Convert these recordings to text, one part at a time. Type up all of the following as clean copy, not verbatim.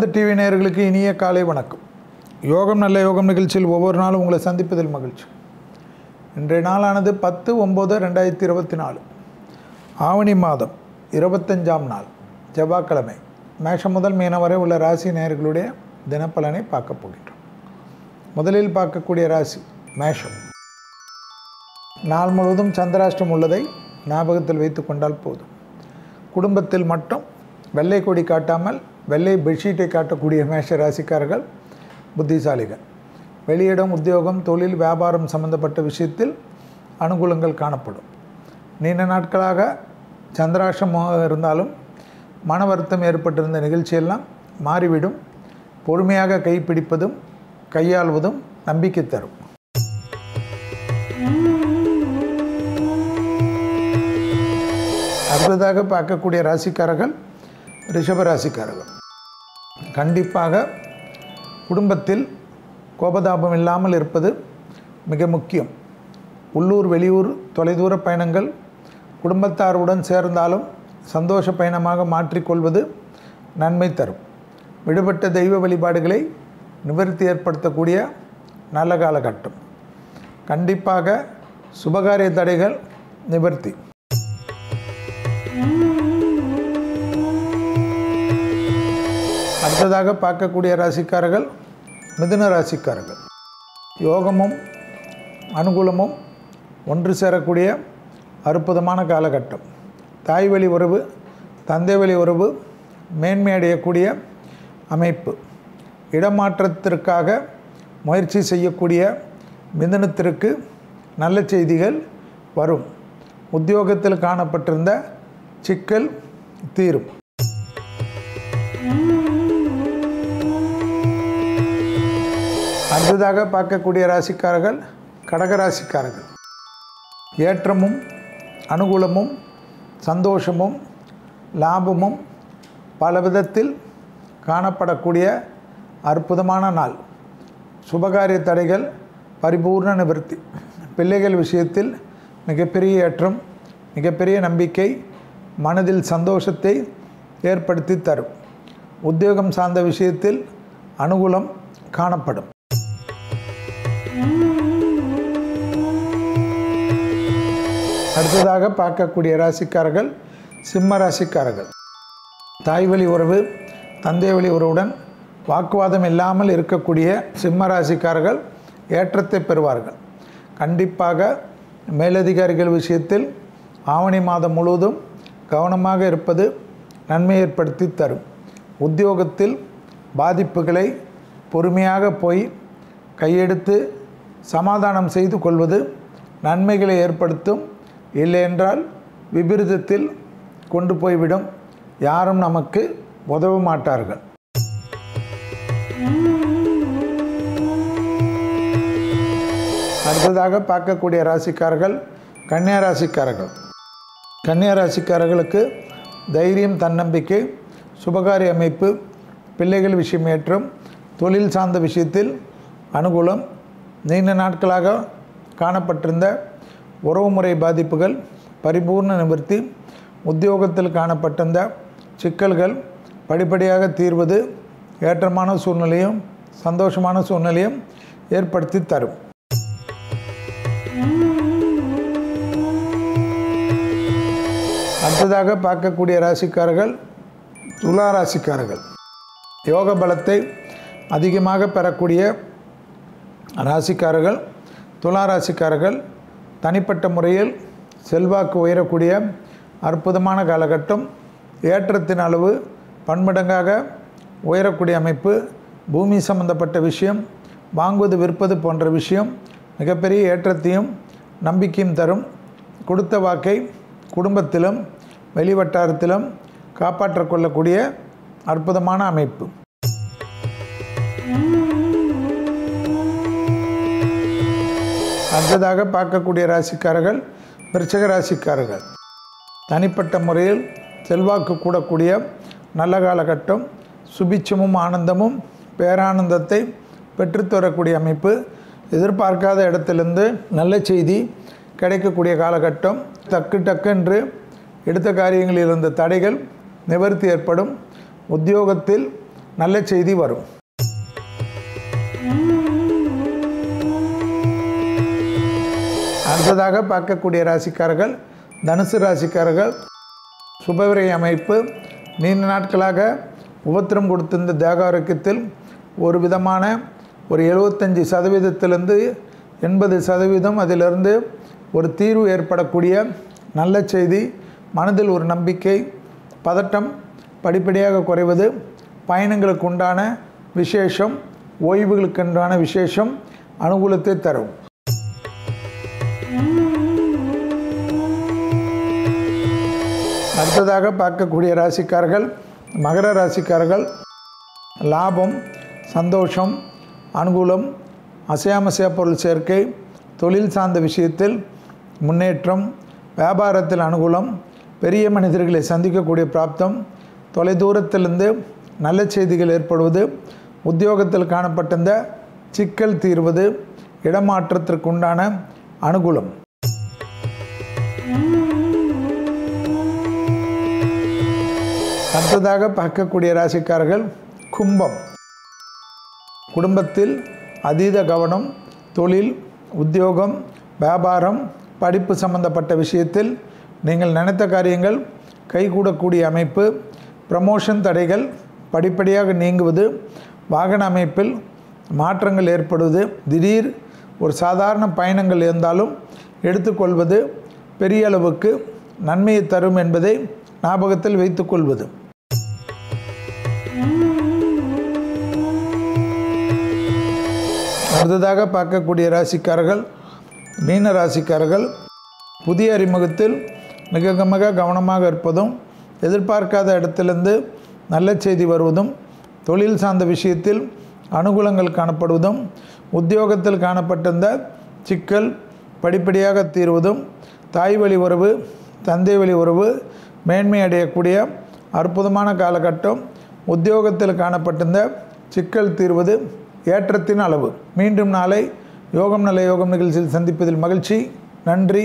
ஆனந்த TV நேயர்களுக்கு இனிய காலை வணக்கம். யோகம் நல்ல யோகம் நிகழ்ச்சியில் ஒவ்வொரு நாளும் உங்களை சந்திப்பதில் மகிழ்ச்சி. இன்றைய நாளானது 10/9/2024 ஆவணி மாதம் 25ஆம் நாள் செவ்வாய்க்கிழமை. மேஷம் முதல் மீனம் வரை உள்ள ராசி நேயர்களுடைய தினப்பலனை பார்க்க போகின்றோம். முதலில் பார்க்கக்கூடிய ராசி மேஷம். நாள் முழுவதும் சந்திராஷ்டம் உள்ளதை ஞாபகத்தில் வைத்து கொண்டால் போதும். குடும்பத்தில் மட்டும் வெள்ளை கொடி காட்டாமல் வெள்ளை பெட்ஷீட்டை காட்டக்கூடிய மேஷ ராசிக்காரர்கள் புத்திசாலிகள். வெளியிடம், உத்தியோகம், தொழில், வியாபாரம் சம்பந்தப்பட்ட விஷயத்தில் அனுகூலங்கள் காணப்படும். நீண்ட நாட்களாக சந்திராஷ்டமாக இருந்தாலும் மன வருத்தம் ஏற்பட்டிருந்த நிகழ்ச்சியெல்லாம் மாறிவிடும். பொறுமையாக கைப்பிடிப்பதும் கையாள்வதும் நம்பிக்கை தரும். அடுத்ததாக பார்க்கக்கூடிய ராசிக்காரர்கள் ரிஷப ராசிக்காரர்கள். கண்டிப்பாக குடும்பத்தில் கோபதாபம் இல்லாமல் இருப்பது மிக முக்கியம். உள்ளூர், வெளியூர், தொலைதூர பயணங்கள் குடும்பத்தாருடன் சேர்ந்தாலும் சந்தோஷ பயணமாக மாற்றிக்கொள்வது நன்மை தரும். விடுபட்ட தெய்வ வழிபாடுகளை நிவர்த்தி ஏற்படுத்தக்கூடிய நல்ல காலகட்டம். கண்டிப்பாக சுபகாரிய தடைகள் நிவர்த்தி. அடுத்ததாக பார்க்கக்கூடிய ராசிக்காரர்கள் மிதுன ராசிக்காரர்கள். யோகமும் அனுகூலமும் ஒன்று சேரக்கூடிய அற்புதமான காலகட்டம். தாய் வழி உறவு, தந்தை வழி உறவு மேன்மை அடையக்கூடிய அமைப்பு. இடமாற்றத்திற்காக முயற்சி செய்யக்கூடிய மிதுனத்திற்கு நல்ல செய்திகள் வரும். உத்தியோகத்தில் காணப்பட்டிருந்த சிக்கல் தீரும். அடுத்ததாக பார்க்கக்கூடிய ராசிக்காரர்கள் கடகராசிக்காரர்கள். ஏற்றமும் அனுகூலமும் சந்தோஷமும் லாபமும் பல விதத்தில் காணப்படக்கூடிய அற்புதமான நாள். சுபகாரிய தடைகள் பரிபூர்ண நிவர்த்தி. பிள்ளைகள் விஷயத்தில் மிகப்பெரிய ஏற்றம், மிகப்பெரிய நம்பிக்கை மனதில் சந்தோஷத்தை ஏற்படுத்தி தரும். உத்தியோகம் சார்ந்த விஷயத்தில் அனுகூலம் காணப்படும். அடுத்ததாக பார்க்கக்கூடிய ராசிக்காரர்கள் சிம்ம ராசிக்காரர்கள். தாய் வழி உறவு, தந்தை வழி உறவுடன் வாக்குவாதம் இல்லாமல் இருக்கக்கூடிய சிம்ம ராசிக்காரர்கள் ஏற்றத்தை பெறுவார்கள். கண்டிப்பாக மேலதிகாரிகள் விஷயத்தில் ஆவணி மாதம் முழுவதும் கவனமாக இருப்பது நன்மை ஏற்படுத்தி தரும். உத்தியோகத்தில் பாதிப்புகளை பொறுமையாக போய் கையெடுத்து சமாதானம் செய்து கொள்வது நன்மைகளை ஏற்படுத்தும். இல்லையென்றால் விபரீதத்தில் கொண்டு போய்விடும். யாரும் நமக்கு உதவ மாட்டார்கள். அடுத்ததாக பார்க்கக்கூடிய ராசிக்காரர்கள் கன்னியா ராசிக்காரர்கள். கன்னியா ராசிக்காரர்களுக்கு தைரியம், தன்னம்பிக்கை, சுபகாரிய அமைப்பு, பிள்ளைகள் விஷயம் ஏற்றம், தொழில் சார்ந்த விஷயத்தில் அனுகூலம். நீண்ட நாட்களாக காணப்பட்டிருந்த உறவுமுறை பாதிப்புகள் பரிபூர்ண நிவர்த்தி. உத்தியோகத்தில் காணப்பட்டிருந்த சிக்கல்கள் படிப்படியாக தீர்வது ஏற்றமான சூழ்நிலையும் சந்தோஷமான சூழ்நிலையும் ஏற்படுத்தி தரும். அடுத்ததாக பார்க்கக்கூடிய ராசிக்காரர்கள் துலா ராசிக்காரர்கள். யோக பலத்தை அதிகமாக பெறக்கூடிய ராசிக்காரர்கள் துலா ராசிக்காரர்கள். தனிப்பட்ட முறையில் செல்வாக்கு உயரக்கூடிய அற்புதமான காலகட்டம். ஏற்றத்தின் அளவு பன்மடங்காக உயரக்கூடிய அமைப்பு. பூமி சம்பந்தப்பட்ட விஷயம், வாங்குவது விற்பது போன்ற விஷயம் மிகப்பெரிய ஏற்றத்தையும் நம்பிக்கையும் தரும். கொடுத்த வாக்கை குடும்பத்திலும் வெளிவட்டாரத்திலும் காப்பாற்றிக் கொள்ளக்கூடிய அற்புதமான அமைப்பு. அடுத்ததாக பார்க்கக்கூடிய ராசிக்காரர்கள் விருச்சிக ராசிக்காரர்கள். தனிப்பட்ட முறையில் செல்வாக்கு கூடக்கூடிய நல்ல காலகட்டம். சுபிட்சமும் ஆனந்தமும் பேரானந்தத்தை பெற்றுத்தரக்கூடிய அமைப்பு. எதிர்பார்க்காத இடத்திலிருந்து நல்ல செய்தி கிடைக்கக்கூடிய காலகட்டம். டக்கு எடுத்த காரியங்களில் இருந்த தடைகள் நிவர்த்தி ஏற்படும். உத்தியோகத்தில் நல்ல செய்தி வரும். அடுத்ததாக பார்க்கக்கூடிய ராசிக்காரர்கள் தனுசு ராசிக்காரர்கள். சுபவிரை அமைப்பு. நீண்ட நாட்களாக உபத்திரம் கொடுத்திருந்த தேக ஆரோக்கியத்தில் ஒரு விதமான ஒரு 75%லிருந்து 80% அதிலிருந்து ஒரு தீர்வு ஏற்படக்கூடிய நல்ல செய்தி. மனதில் ஒரு நம்பிக்கை, பதட்டம் படிப்படியாக குறைவது, பயணங்களுக்கு உண்டான விசேஷம், ஓய்வுகளுக்குண்டான விசேஷம் அனுகூலத்தை தரும். அடுத்ததாக பார்க்கக்கூடிய ராசிக்காரர்கள் மகர ராசிக்காரர்கள். லாபம், சந்தோஷம், அனுகூலம், அசையாமசையா பொருள் சேர்க்கை, தொழில் சார்ந்த விஷயத்தில் முன்னேற்றம், வியாபாரத்தில் அனுகூலம், பெரிய மனிதர்களை சந்திக்கக்கூடிய பிராப்தம், தொலைதூரத்திலிருந்து நல்ல செய்திகள் ஏற்படுவது, உத்தியோகத்தில் காணப்பட்டிருந்த சிக்கல் தீர்வது, இடமாற்றத்திற்கு உண்டான அனுகூலம். அடுத்ததாக பார்க்கக்கூடிய ராசிக்காரர்கள் கும்பம். குடும்பத்தில் அதீத கவனம், தொழில், உத்தியோகம், வியாபாரம், படிப்பு சம்பந்தப்பட்ட விஷயத்தில் நீங்கள் நினைத்த காரியங்கள் கைகூடக்கூடிய அமைப்பு, ப்ரமோஷன் தடைகள் படிப்படியாக நீங்குவது, வாகன அமைப்பில் மாற்றங்கள் ஏற்படுவது, திடீர் ஒரு சாதாரண பயணங்கள் இருந்தாலும் எடுத்துக்கொள்வது பெரிய அளவுக்கு நன்மையை தரும் என்பதை ஞாபகத்தில் வைத்துக்கொள்வது. அடுத்ததாக பார்க்கக்கூடிய ராசிக்காரர்கள் மீன ராசிக்காரர்கள். புதிய அறிமுகத்தில் மிக கவனமாக இருப்பதும், எதிர்பார்க்காத இடத்திலிருந்து நல்ல செய்தி வருவதும், தொழில் சார்ந்த விஷயத்தில் அனுகூலங்கள் காணப்படுவதும், உத்தியோகத்தில் காணப்பட்டிருந்த சிக்கல் படிப்படியாக தீர்வதும், தாய் வழி உறவு, தந்தை வழி உறவு மேன்மை அடையக்கூடிய அற்புதமான காலகட்டம். உத்தியோகத்தில் காணப்பட்டிருந்த சிக்கல் தீர்வது, ஏற்றத்தின் அளவு. மீண்டும் நாளை யோகம் நல்ல யோகம் நிகழ்ச்சியில் சந்திப்பதில் மகிழ்ச்சி. நன்றி,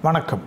வணக்கம்.